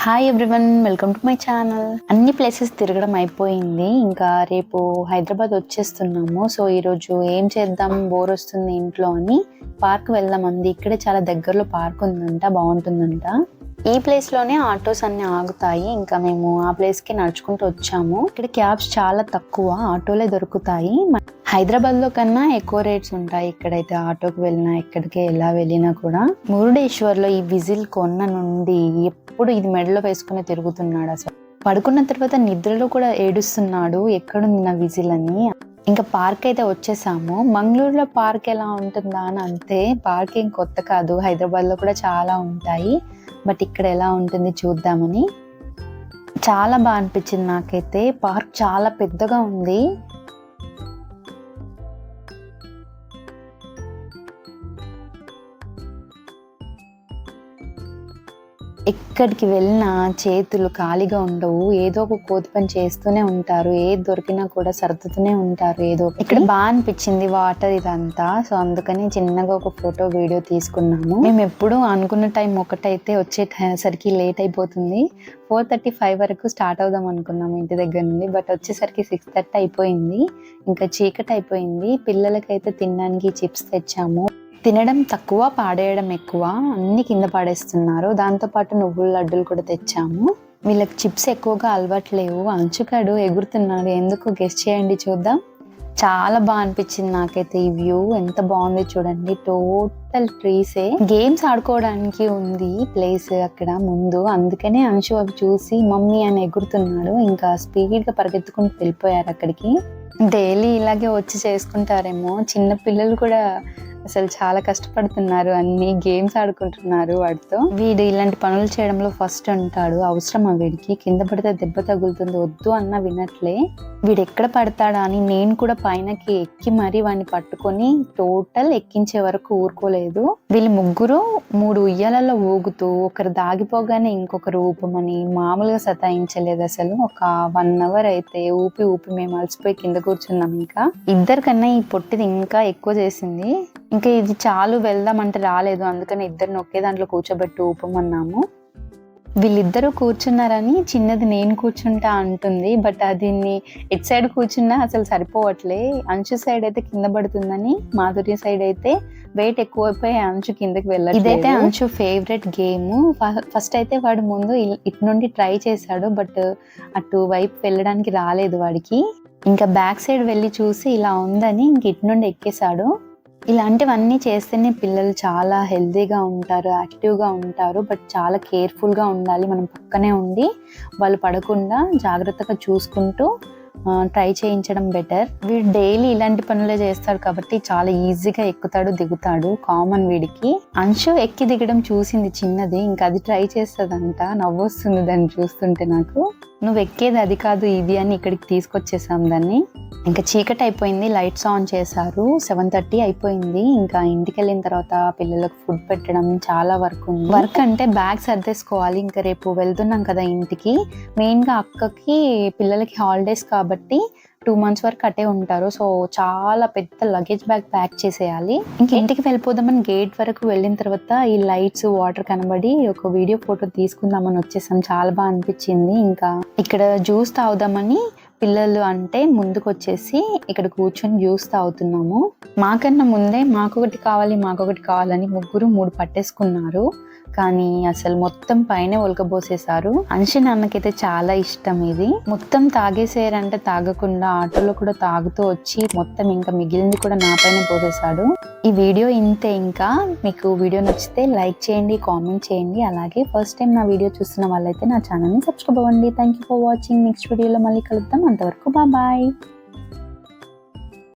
Hi everyone, welcome to my channel. అన్ని places తిరగడం అయిపోయింది. ఇంకా రేపు హైదరాబాద్ వచ్చేస్తున్నాము. సో ఈరోజు ఏం చేద్దాం, బోర్ వస్తుంది ఇంట్లో అని పార్క్ వెళ్దామంది. ఇక్కడే చాలా దగ్గరలో పార్క్ ఉందంట, బాగుంటుందంట. ఈ ప్లేస్ లోనే ఆటోస్ అన్ని ఆగుతాయి. ఇంకా మేము ఆ ప్లేస్ కి నడుచుకుంటూ వచ్చాము. ఇక్కడ క్యాబ్స్ చాలా తక్కువ, ఆటోలే దొరుకుతాయి. హైదరాబాద్ లో కన్నా ఎక్కువ రేట్స్ ఉంటాయి ఇక్కడైతే. ఆటోకి వెళ్ళినా ఎక్కడికి ఎలా వెళ్ళినా కూడా. మురుడేశ్వర్ లో ఈ విజిల్ కొన్న నుండి ఎప్పుడు ఇది మెడలో వేసుకుని తిరుగుతున్నాడు. అసలు పడుకున్న తర్వాత నిద్రలో కూడా ఏడుస్తున్నాడు, ఎక్కడుంది నా విజిల్ అని. ఇంకా పార్క్ అయితే వచ్చేసాము. మంగళూరులో పార్క్ ఎలా ఉంటుందా అని. అంతే, పార్క్ ఏం కొత్త కాదు, హైదరాబాద్ లో కూడా చాలా ఉంటాయి. బట్ ఇక్కడ ఎలా ఉంటుంది చూద్దామని. చాలా బాగా అనిపించింది నాకైతే. పార్క్ చాలా పెద్దగా ఉంది. ఎక్కడికి వెళ్ళినా చేతులు ఖాళీగా ఉండవు, ఏదో ఒక కోతి పని చేస్తూనే ఉంటారు. ఏది దొరికినా కూడా సర్దుతూనే ఉంటారు ఏదో. ఇక్కడ బాగా అనిపించింది వాటర్ ఇదంతా. సో అందుకని చిన్నగా ఒక ఫోటో వీడియో తీసుకున్నాము. మేము ఎప్పుడు అనుకున్న టైం ఒకటైతే వచ్చేసరికి లేట్ అయిపోతుంది. 4:35 వరకు స్టార్ట్ అవుదాం అనుకున్నాము ఇంటి దగ్గర నుండి. బట్ వచ్చేసరికి 6:30 అయిపోయింది. ఇంకా చీకటి అయిపోయింది. పిల్లలకైతే తినడానికి చిప్స్ తెచ్చాము. తినడం తక్కువ, పాడేయడం ఎక్కువ. అన్ని కింద పాడేస్తున్నారు. దాంతోపాటు నువ్వుల లడ్డూలు కూడా తెచ్చాము. వీళ్ళకి చిప్స్ ఎక్కువగా అలవాట్లేవు. అంచుకాడు ఎగురుతున్నాడు, ఎందుకు గెస్ చేయండి చూద్దాం. చాలా బాగా అనిపించింది నాకైతే. ఈ వ్యూ ఎంత బాగుంది చూడండి. టోటల్ ట్రీసే. గేమ్స్ ఆడుకోవడానికి ఉంది ప్లేస్ అక్కడ ముందు. అందుకనే అంశు అవి చూసి మమ్మీ అని ఎగురుతున్నాడు. ఇంకా స్పీడ్ గా పరిగెత్తుకుంటూ వెళ్ళిపోయారు అక్కడికి. డైలీ ఇలాగే వచ్చి చేసుకుంటారేమో. చిన్న పిల్లలు కూడా అసలు చాలా కష్టపడుతున్నారు, అన్ని గేమ్స్ ఆడుకుంటున్నారు వాడితో. వీడు ఇలాంటి పనులు చేయడంలో ఫస్ట్ ఉంటాడు. అవసరమా వీడికి? కింద పడితే దెబ్బ తగులుతుంది, వద్దు అన్న వినట్లే. వీడు ఎక్కడ పడతాడా అని నేను కూడా పైనకి ఎక్కి మరీ వాడిని పట్టుకొని టోటల్ ఎక్కించే వరకు ఊరుకోలేదు. వీళ్ళు ముగ్గురు 3 ఉయ్యాలలో ఊగుతూ ఒకరు దాగిపోగానే ఇంకొకరు ఊపమని మామూలుగా సతాయించలేదు అసలు. ఒక 1 అవర్ అయితే ఊపి ఊపి మేము అలసిపోయి కింద కూర్చున్నాం. ఇంకా ఇద్దరికన్నా ఈ పొట్టిది ఇంకా ఎక్కువ చేసింది. ఇంకా ఇది చాలు వెళ్దామంటే రాలేదు. అందుకని ఇద్దరిని ఒకే దాంట్లో కూర్చోబెట్టి ఊపమన్నాము. వీళ్ళిద్దరూ కూర్చున్నారని చిన్నది నేను కూర్చుంటా అంటుంది. బట్ అది ఎటు సైడ్ కూర్చున్నా అసలు సరిపోవట్లే. అంచు సైడ్ అయితే కింద పడుతుందని, మాధుర్య సైడ్ అయితే వెయిట్ ఎక్కువైపోయి అంచు కిందకి వెళ్ళాలి. ఇదైతే అంచు ఫేవరెట్ గేమ్. ఫస్ట్ అయితే వాడు ముందు ఇటు నుండి ట్రై చేశాడు, బట్ అటు వైపు వెళ్ళడానికి రాలేదు వాడికి. ఇంకా బ్యాక్ సైడ్ వెళ్ళి చూసి ఇలా ఉందని ఇంక ఇటు నుండి ఎక్కేశాడు. ఇలాంటివన్నీ చేస్తేనే పిల్లలు చాలా హెల్తీగా ఉంటారు, యాక్టివ్గా ఉంటారు. బట్ చాలా కేర్ఫుల్గా ఉండాలి. మనం పక్కనే ఉండి వాళ్ళు పడకుండా జాగ్రత్తగా చూసుకుంటూ ట్రై చేయించడం బెటర్. వీడు డైలీ ఇలాంటి పనులే చేస్తాడు కాబట్టి చాలా ఈజీగా ఎక్కుతాడు, దిగుతాడు. కామన్ వీడికి. అంశు ఎక్కి దిగడం చూసింది చిన్నది, ఇంకా అది ట్రై చేస్తుందంట. నవ్వొస్తుంది దాన్ని చూస్తుంటే నాకు. నువ్వు ఎక్కేది అది కాదు ఇది అని ఇక్కడికి తీసుకొచ్చేసాం దాన్ని. ఇంకా చీకటి అయిపోయింది, లైట్స్ ఆన్ చేశారు. 7:30 అయిపోయింది. ఇంకా ఇంటికి వెళ్ళిన తర్వాత పిల్లలకు ఫుడ్ పెట్టడం చాలా వర్క్ ఉంది. వర్క్ అంటే బ్యాగ్ సర్దేసుకోవాలి. ఇంకా రేపు వెళ్తున్నాం కదా ఇంటికి. మెయిన్గా అక్కకి పిల్లలకి హాలిడేస్ కాబట్టి 2 months వరకు అటే ఉంటారు. సో చాలా పెద్ద లగేజ్ బ్యాగ్ ప్యాక్ చేసేయాలి. ఇంక ఇంటికి వెళ్ళిపోదామని గేట్ వరకు వెళ్ళిన తర్వాత ఈ లైట్స్, వాటర్ కనబడి ఒక వీడియో ఫోటో తీసుకుందామని వచ్చేసాం. చాలా బాగా అనిపించింది. ఇంకా ఇక్కడ జ్యూస్ తాగుదామని పిల్లలు అంటే ముందుకు వచ్చేసి ఇక్కడ కూర్చొని జ్యూస్ తాగుతున్నాము. మాకన్నా ముందే మాకొకటి కావాలని ముగ్గురు 3 పట్టేసుకున్నారు. కానీ అసలు మొత్తం పైన ఒలకబోసేశారు. అంశు నాన్నకైతే చాలా ఇష్టం ఇది. మొత్తం తాగేసేయారంటే తాగకుండా ఆటోలో కూడా తాగుతూ వచ్చి మొత్తం ఇంకా మిగిలింది కూడా నా పైన పోసేశాడు. ఈ వీడియో ఇంతే. ఇంకా మీకు వీడియో నచ్చితే లైక్ చేయండి, కామెంట్ చేయండి. అలాగే ఫస్ట్ టైం నా వీడియో చూస్తున్న వాళ్ళైతే నా ఛానల్ని సబ్స్క్రైబ్ అవ్వండి. Thank you for watching. Next వీడియోలో మళ్ళీ కలుద్దాం. అంతవరకు బాయ్.